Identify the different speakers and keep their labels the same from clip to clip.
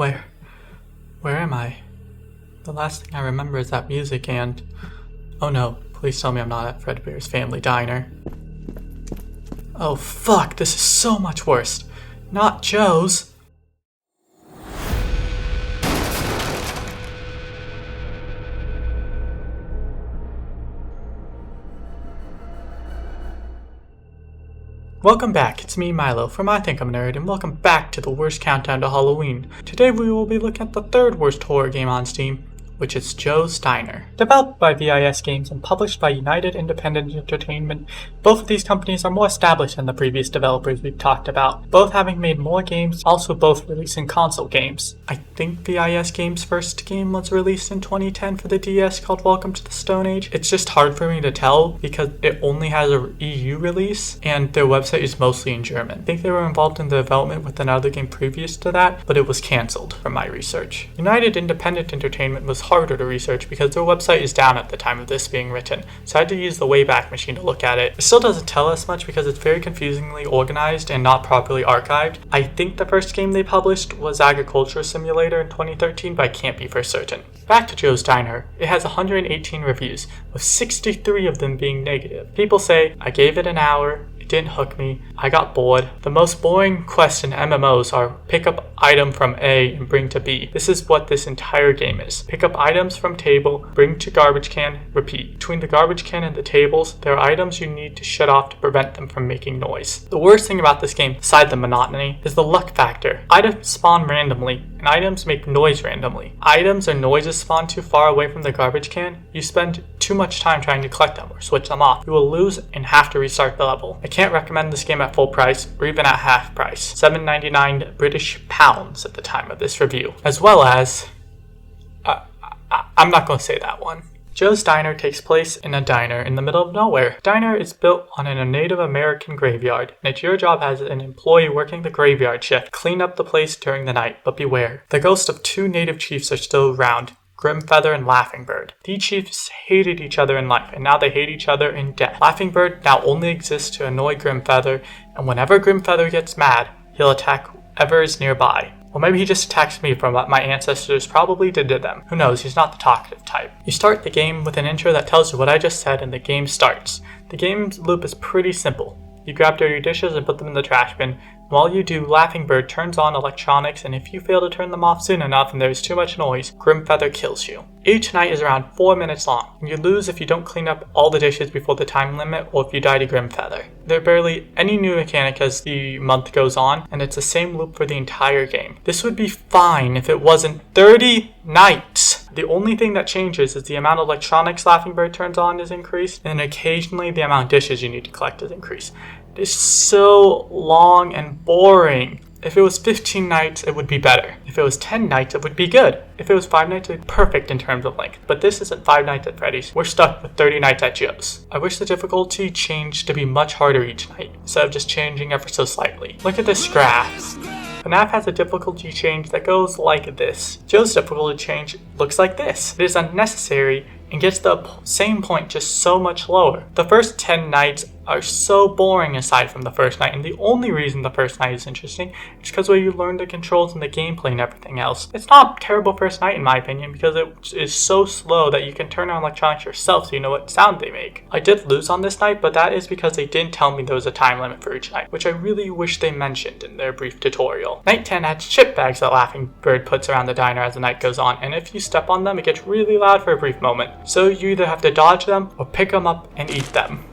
Speaker 1: Where? Where am I? The last thing I remember is that music and... Oh no, please tell me I'm not at Fredbear's Family Diner. Oh fuck, this is so much worse. Not Joe's. Welcome back, it's me Milo from I Think I'm a Nerd, and welcome back to the worst countdown to Halloween. Today we will be looking at the third worst horror game on Steam, which is Joe's Diner. Developed by VIS Games and published by United Independent Entertainment, both of these companies are more established than the previous developers we've talked about, both having made more games, also both releasing console games. I think VIS Games' first game was released in 2010 for the DS called Welcome to the Stone Age. It's just hard for me to tell because it only has a EU release and their website is mostly in German. I think they were involved in the development with another game previous to that, but it was cancelled from my research. United Independent Entertainment was harder to research because their website is down at the time of this being written, so I had to use the Wayback Machine to look at it. It still doesn't tell us much because it's very confusingly organized and not properly archived. I think the first game they published was Agriculture Simulator in 2013, but I can't be for certain. Back to Joe's Diner. It has 118 reviews, with 63 of them being negative. People say, I gave it an hour, it didn't hook me, I got bored. The most boring quests in MMOs are pick up item from A and bring to B. This is what this entire game is. Pick up items from table, bring to garbage can, repeat. Between the garbage can and the tables, there are items you need to shut off to prevent them from making noise. The worst thing about this game, aside the monotony, is the luck factor. Items spawn randomly, and items make noise randomly. Items or noises spawn too far away from the garbage can, you spend too much time trying to collect them or switch them off. You will lose and have to restart the level. I can't recommend this game at full price, or even at half price. £7.99 British pounds at the time of this review. As well as... I'm not going to say that one. Joe's Diner takes place in a diner in the middle of nowhere. Diner is built on a Native American graveyard, and it's your job as an employee working the graveyard shift. Clean up the place during the night, but beware. The ghosts of two native chiefs are still around, Grimfeather and Laughing-Bird. These chiefs hated each other in life, and now they hate each other in death. Laughing-Bird now only exists to annoy Grimfeather, and whenever Grimfeather gets mad, he'll attack whoever is nearby. Well, maybe he just attacks me from what my ancestors probably did to them. Who knows, he's not the talkative type. You start the game with an intro that tells you what I just said and the game starts. The game's loop is pretty simple. You grab dirty dishes and put them in the trash bin. While you do, Laughing-Bird turns on electronics, and if you fail to turn them off soon enough and there is too much noise, Grimfeather kills you. Each night is around 4 minutes long, and you lose if you don't clean up all the dishes before the time limit or if you die to Grimfeather. There are barely any new mechanic as the month goes on, and it's the same loop for the entire game. This would be fine if it wasn't 30 nights. The only thing that changes is the amount of electronics Laughing-Bird turns on is increased, and occasionally the amount of dishes you need to collect is increased. It is so long and boring. If it was 15 nights, it would be better. If it was 10 nights, it would be good. If it was 5 nights, it would be perfect in terms of length. But this isn't 5 nights at Freddy's. We're stuck with 30 nights at Joe's. I wish the difficulty changed to be much harder each night, instead of just changing ever so slightly. Look at this graph. FNAF has a difficulty change that goes like this. Joe's difficulty change looks like this. It is unnecessary and gets the same point just so much lower. The first 10 nights are so boring aside from the first night, and the only reason the first night is interesting is because where you learn the controls and the gameplay and everything else. It's not a terrible first night in my opinion because it is so slow that you can turn on electronics yourself so you know what sound they make. I did lose on this night, but that is because they didn't tell me there was a time limit for each night, which I really wish they mentioned in their brief tutorial. Night 10 adds chip bags that Laughing-Bird puts around the diner as the night goes on, and if you step on them, it gets really loud for a brief moment. So you either have to dodge them or pick them up and eat them.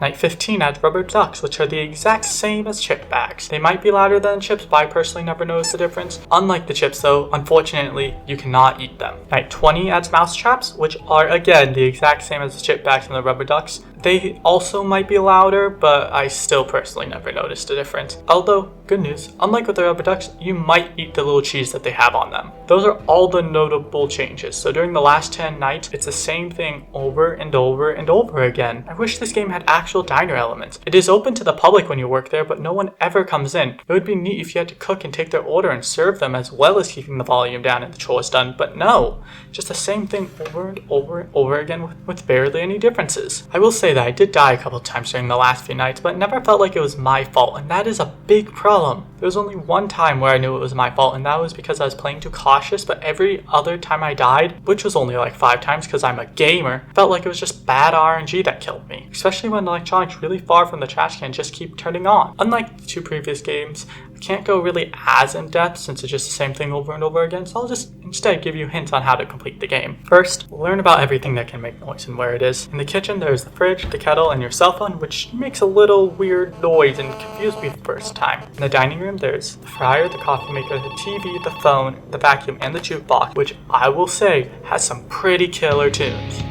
Speaker 1: Night 15 adds rubber ducks, which are the exact same as chip bags. They might be louder than chips, but I personally never noticed the difference. Unlike the chips though, unfortunately, you cannot eat them. Night 20 adds mouse traps, which are again the exact same as the chip bags and the rubber ducks. They also might be louder, but I still personally never noticed a difference. Although, good news, unlike with the rubber ducks, you might eat the little cheese that they have on them. Those are all the notable changes, so during the last 10 nights, it's the same thing over and over and over again. I wish this game had actual diner elements. It is open to the public when you work there, but no one ever comes in. It would be neat if you had to cook and take their order and serve them as well as keeping the volume down and the chores done, but no. Just the same thing over and over and over again with barely any differences. I will say that I did die a couple times during the last few nights, but it never felt like it was my fault, and that is a big problem. There was only one time where I knew it was my fault, and that was because I was playing too cautious, but every other time I died, which was only like 5 times because I'm a gamer, felt like it was just bad RNG that killed me. Especially when the electronics really far from the trash can just keep turning on. Unlike the 2 previous games, I can't go really as in depth since it's just the same thing over and over again, so I'll just instead give you hints on how to complete the game. First, learn about everything that can make noise and where it is. In the kitchen, there's the fridge, the kettle, and your cell phone, which makes a little weird noise and confused me the first time. In the dining room, there's the fryer, the coffee maker, the TV, the phone, the vacuum, and the jukebox, which I will say has some pretty killer tunes.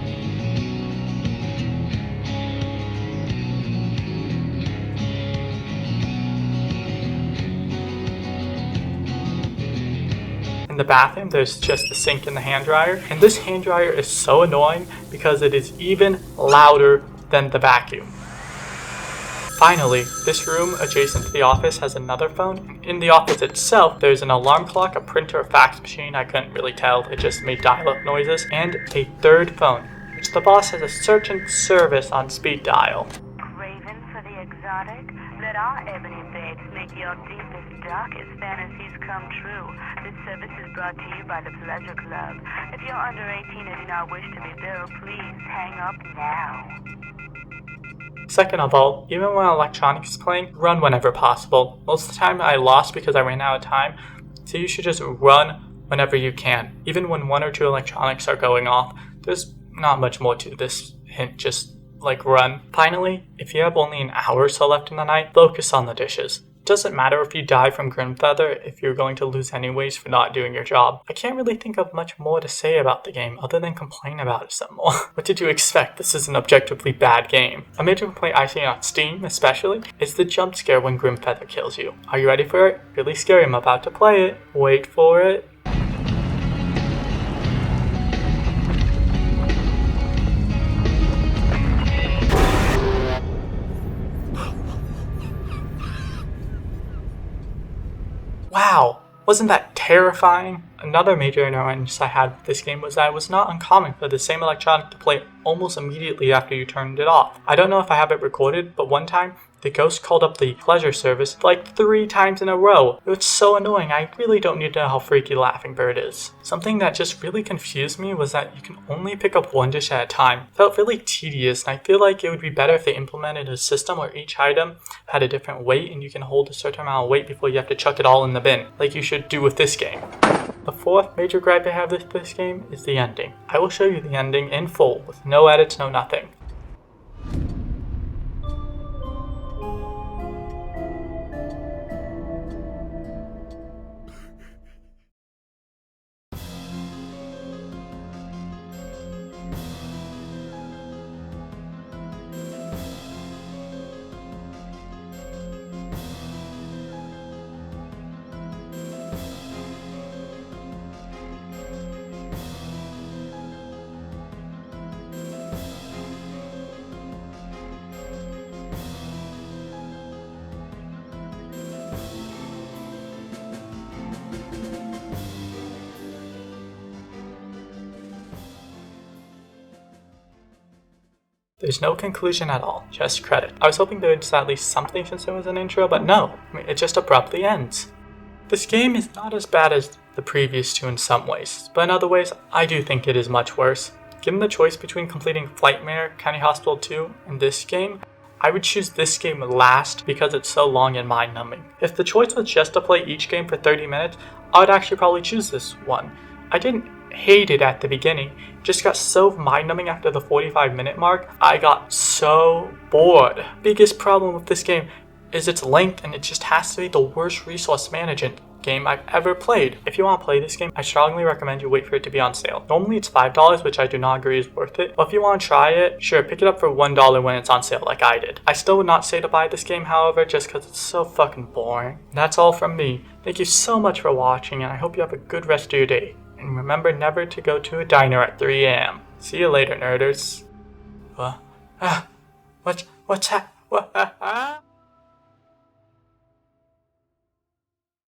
Speaker 1: In the bathroom, there's just the sink and the hand dryer, and this hand dryer is so annoying because it is even louder than the vacuum. Finally, this room adjacent to the office has another phone. In the office itself, there's an alarm clock, a printer, a fax machine, I couldn't really tell, it just made dial-up noises, and a third phone, which the boss has a search and service on speed dial.
Speaker 2: Craving for the exotic? Let our ebony babes make your deepest, darkest fantasies come true. This service is brought to you by the Pleasure Club. If you're under 18 and do not wish to be billed, please hang up now.
Speaker 1: Second of all, even when electronics is playing, run whenever possible. Most of the time I lost because I ran out of time, so you should just run whenever you can. Even when 1 or 2 electronics are going off, there's not much more to this hint, just like run. Finally, if you have only an hour or so left in the night, focus on the dishes. It doesn't matter if you die from Grimfeather if you're going to lose anyways for not doing your job. I can't really think of much more to say about the game other than complain about it some more. What did you expect? This is an objectively bad game. A major complaint I see on Steam especially is the jump scare when Grimfeather kills you. Are you ready for it? Really scary, I'm about to play it. Wait for it. Wow, wasn't that terrifying? Another major annoyance I had with this game was that it was not uncommon for the same electronic to play almost immediately after you turned it off. I don't know if I have it recorded, but one time, the ghost called up the pleasure service like 3 times in a row. It was so annoying, I really don't need to know how freaky Laughing Bird is. Something that just really confused me was that you can only pick up 1 dish at a time. It felt really tedious, and I feel like it would be better if they implemented a system where each item had a different weight and you can hold a certain amount of weight before you have to chuck it all in the bin, like you should do with this game. The fourth major gripe I have with this game is the ending. I will show you the ending in full, with no edits, no nothing. There's no conclusion at all, just credit. I was hoping there was at least something since it was an intro, but no, it just abruptly ends. This game is not as bad as the previous 2 in some ways, but in other ways, I do think it is much worse. Given the choice between completing Flightmare, County Hospital 2, and this game, I would choose this game last because it's so long and mind-numbing. If the choice was just to play each game for 30 minutes, I would actually probably choose this one. I didn't hate it at the beginning, just got so mind-numbing after the 45-minute mark, I got so bored. Biggest problem with this game is its length, and it just has to be the worst resource management game I've ever played. If you want to play this game, I strongly recommend you wait for it to be on sale. Normally it's $5, which I do not agree is worth it, but if you want to try it, sure, pick it up for $1 when it's on sale like I did. I still would not say to buy this game, however, just because it's so fucking boring. And that's all from me. Thank you so much for watching, and I hope you have a good rest of your day. And remember never to go to a diner at 3 a.m. See you later, nerders. What's that? What?